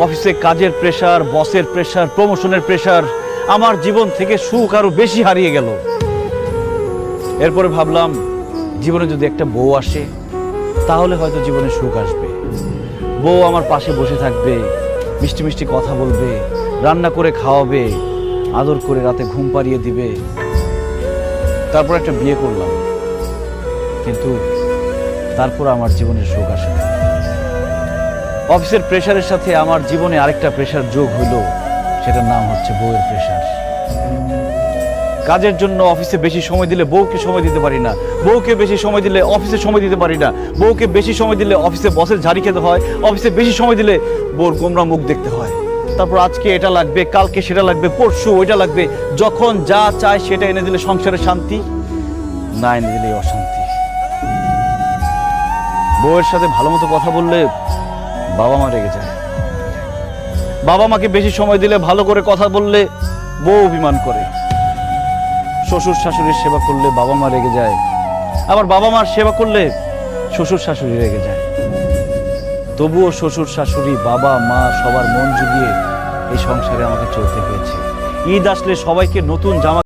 অফিসে কাজের প্রেসার, বসের প্রেসার, প্রমোশনের প্রেসার, আমার জীবন থেকে সুখ আরো বেশি হারিয়ে গেল। এরপরে ভাবলাম জীবনে যদি একটা বউ আসে তাহলে হয়তো জীবনে সুখ আসবে। বউ আমার পাশে বসে থাকবে, মিষ্টি মিষ্টি কথা বলবে, রান্না করে খাওয়াবে, আদর করে রাতে ঘুম পাড়িয়ে দিবে। তারপর একটা বিয়ে করলাম, কিন্তু তারপর আমার জীবনের সুখ আসে না। অফিসের প্রেশারের সাথে আমার জীবনে আরেকটা প্রেশার যোগ হইল, সেটার নাম হচ্ছে বউয়ের প্রেশার। কাজের জন্য অফিসে বেশি সময় দিলে বউকে সময় দিতে পারি না, বউকে বেশি সময় দিলে অফিসে সময় দিতে পারি না, বউকে বেশি সময় দিলে অফিসে বসের ঝাড়ি খেতে হয়, অফিসে বেশি সময় দিলে বউর গোমরা মুখ দেখতে হয়। তারপর আজকে এটা লাগবে, কালকে সেটা লাগবে, পরশু ওইটা লাগবে। যখন যা চায় সেটা এনে দিলে সংসারের শান্তি, না এনে দিলে অশান্তি। বউয়ের সাথে ভালো মতো কথা বললে বাবা মা রেগে যায়, বাবা মাকে বেশি সময় দিলে ভালো করে কথা বললে বউ অভিমান করে। শ্বশুর শাশুড়ির সেবা করলে বাবা মা রেগে যায়, আবার বাবা মার সেবা করলে শ্বশুর শাশুড়ি রেগে যায়। তবুও শ্বশুর শাশুড়ি, বাবা মা সবার মন জুগিয়ে এই সংসারে আমাকে চলতে হয়েছে। ঈদ আসলে সবাইকে নতুন জামা